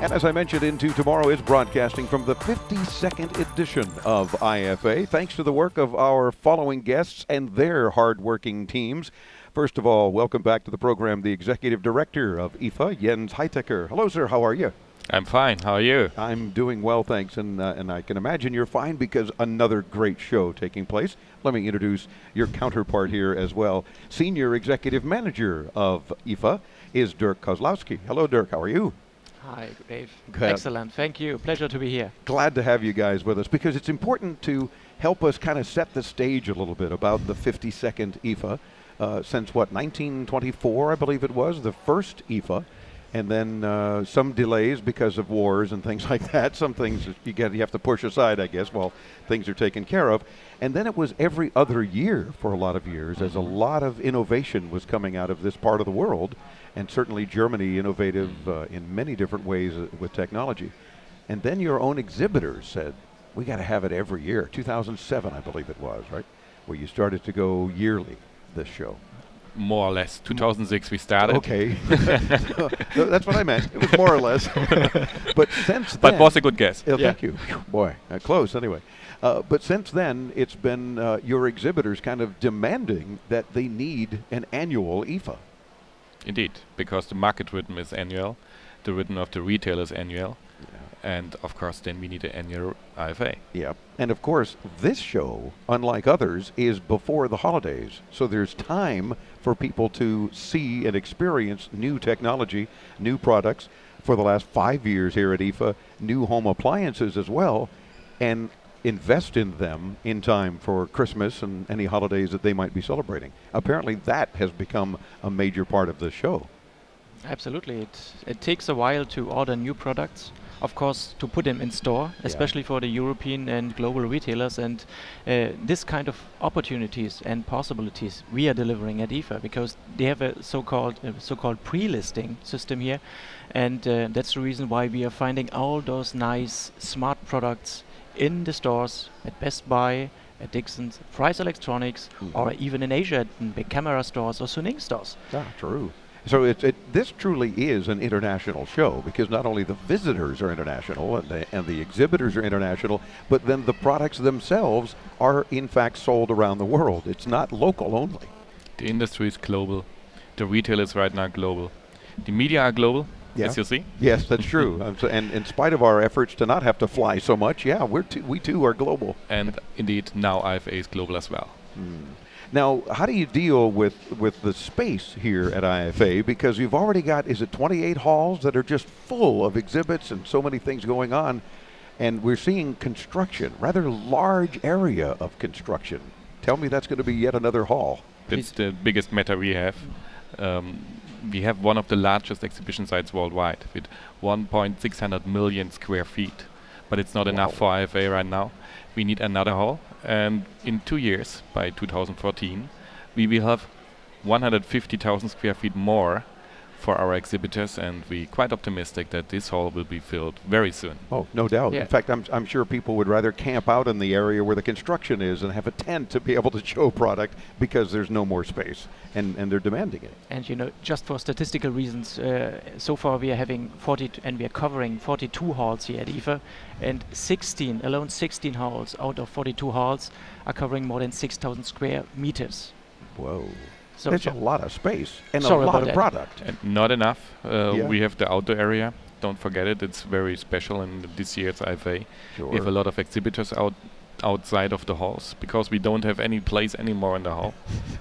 And as I mentioned, Into Tomorrow is broadcasting from the 52nd edition of IFA, thanks to the work of our following guests and their hard-working teams. First of all, welcome back to the program, the Executive Director of IFA, Jens Heithecker. Hello, sir. How are you? I'm fine. How are you? I'm doing well, thanks. And I can imagine you're fine because another great show taking place. Let me introduce your counterpart here as well. Senior Executive Manager of IFA is Dirk Koslowski. Hello, Dirk. How are you? Hi, Dave. Excellent. Thank you. Pleasure to be here. Glad to have you guys with us because it's important to help us kind of set the stage a little bit about the 52nd IFA. Since what, 1924, I believe it was, the first IFA. And then some delays because of wars and things like that. Some things you have to push aside, I guess, while things are taken care of. And then it was every other year for a lot of years, as a lot of innovation was coming out of this part of the world, and certainly Germany innovative in many different ways with technology. And then your own exhibitors said, we got to have it every year. 2007, I believe it was, right? Where you started to go yearly, this show. More or less. 2006 we started. Okay. That's what I meant. It was more or less. But since then... But was a good guess. Yeah. Thank you. Boy, close anyway. But since then, it's been your exhibitors kind of demanding that they need an annual IFA. Indeed, because the market rhythm is annual, the rhythm of the retail is annual, and of course then we need an annual IFA. Yeah, and of course this show, unlike others, is before the holidays, so there's time for people to see and experience new technology, new products. For the last 5 years here at IFA, new home appliances as well, and invest in them in time for Christmas and any holidays that they might be celebrating. Apparently that has become a major part of the show. Absolutely. It takes a while to order new products, of course, to put them in store, especially for the European and global retailers. And this kind of opportunities and possibilities we are delivering at IFA, because they have a so-called pre-listing system here. And that's the reason why we are finding all those nice smart products in the stores at Best Buy, at Dixon's, Fry's Electronics, or even in Asia at big camera stores or Suning stores. Ah, true. So this truly is an international show, because not only the visitors are international and the exhibitors are international, but then the products themselves are in fact sold around the world. It's not local only. The industry is global. The retail is right now global. The media are global, as you see. Yes, that's true. And in spite of our efforts to not have to fly so much, we too are global. And indeed, now IFA is global as well. Now, how do you deal with the space here at IFA? Because you've already got, is it 28 halls that are just full of exhibits and so many things going on, and we're seeing construction, rather large area of construction. Tell me that's going to be yet another hall. That's the biggest matter we have. We have one of the largest exhibition sites worldwide with 1.6 million square feet, but it's not enough for IFA right now. We need another hall, and in 2 years, by 2014, we will have 150,000 square feet more for our exhibitors, and we're quite optimistic that this hall will be filled very soon. Oh, no doubt. In fact, I'm sure people would rather camp out in the area where the construction is and have a tent to be able to show product, because there's no more space, and they're demanding it. And you know, just for statistical reasons, so far we are having and we are covering 42 halls here at IFA, and 16 halls out of 42 halls are covering more than 6,000 square meters. Whoa. So that's a lot of space and a lot of product. And not enough. We have the outdoor area. Don't forget it. It's very special in this year's IFA. We have a lot of exhibitors outside of the halls, because we don't have any place anymore in the hall.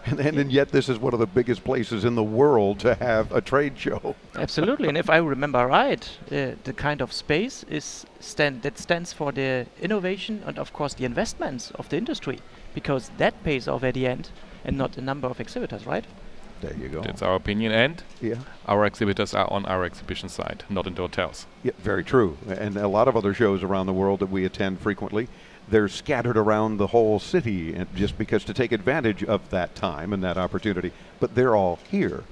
and yet this is one of the biggest places in the world to have a trade show. Absolutely. And if I remember right, the kind of space that stands for the innovation and of course the investments of the industry, because that pays off at the end, and not the number of exhibitors, right? There you go. That's our opinion, and our exhibitors are on our exhibition site, not in the hotels. Yeah, very true. And a lot of other shows around the world that we attend frequently, they're scattered around the whole city, and just because to take advantage of that time and that opportunity. But they're all here,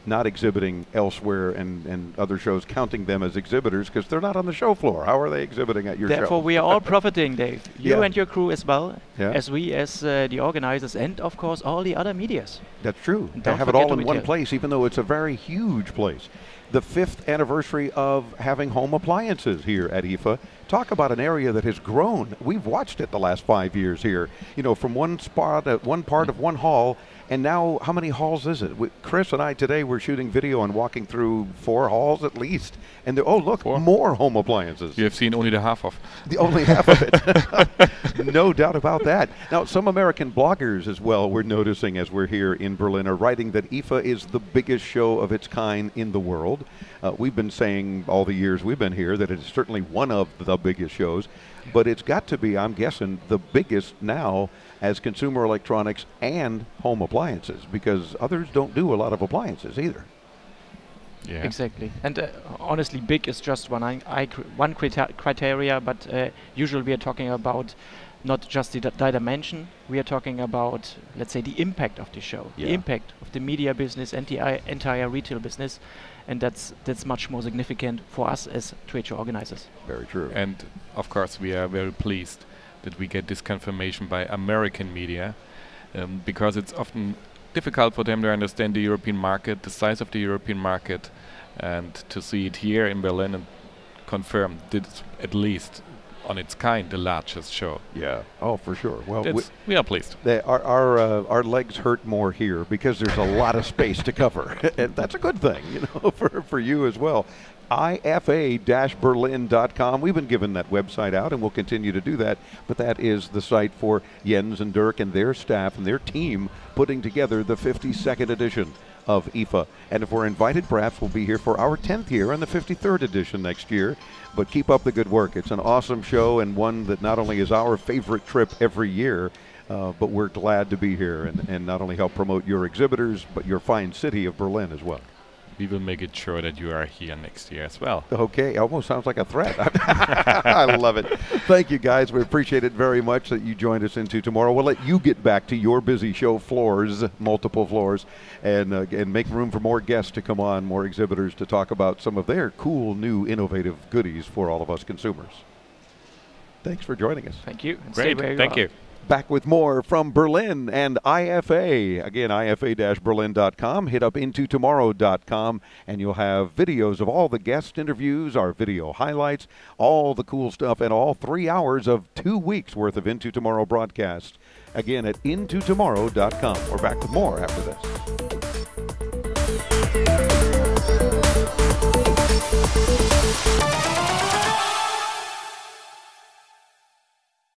not exhibiting elsewhere, and other shows counting them as exhibitors because they're not on the show floor. How are they exhibiting at your show? Therefore, we are all profiting, Dave. You and your crew as well, as the organizers, and of course all the other medias. That's true. They have it all in one place, even though it's a very huge place. the 5th anniversary of having home appliances here at IFA. Talk about an area that has grown. We've watched it the last 5 years here, you know, from one spot at one part of one hall, and now how many halls is it? Chris and I today were shooting video and walking through 4 halls at least, and oh look, 4 more home appliances. You have seen only the half of. The only half of it. No doubt about that. Now, some American bloggers as well, we're noticing as we're here in Berlin, are writing that IFA is the biggest show of its kind in the world. We've been saying all the years we've been here that it's certainly one of the biggest shows, but it's got to be, I'm guessing, the biggest now as consumer electronics and home appliances, because others don't do a lot of appliances either. Yeah. Exactly. And honestly, big is just one criteria, but usually we are talking about not just the dimension, we are talking about, let's say, the impact of the show, the impact of the media business and the entire retail business, and that's much more significant for us as trade show organizers. Very true. And of course, we are very pleased that we get this confirmation by American media, because it's often difficult for them to understand the European market, the size of the European market, and to see it here in Berlin and confirm that it's at least on its kind the largest show. Yeah. Oh, for sure. Well, we are pleased. Our legs hurt more here because there's a lot of space to cover, and that's a good thing, you know, for you as well. IFA-Berlin.com. We've been giving that website out, and we'll continue to do that. But that is the site for Jens and Dirk and their staff and their team putting together the 52nd edition of IFA. And if we're invited, perhaps we'll be here for our 10th year and the 53rd edition next year. But keep up the good work. It's an awesome show, and one that not only is our favorite trip every year, but we're glad to be here and not only help promote your exhibitors, but your fine city of Berlin as well. We will make it sure that you are here next year as well. Okay, almost sounds like a threat. I love it. Thank you, guys. We appreciate it very much that you joined us into tomorrow. We'll let you get back to your busy show floors, multiple floors, and make room for more guests to come on, more exhibitors to talk about some of their cool, new, innovative goodies for all of us consumers. Thanks for joining us. Thank you. Great. Thank you. Back with more from Berlin and IFA. Again, IFA-Berlin.com. Hit up intotomorrow.com, and you'll have videos of all the guest interviews, our video highlights, all the cool stuff, and all 3 hours of 2 weeks worth of Into Tomorrow broadcasts. Again, at intotomorrow.com. We're back with more after this.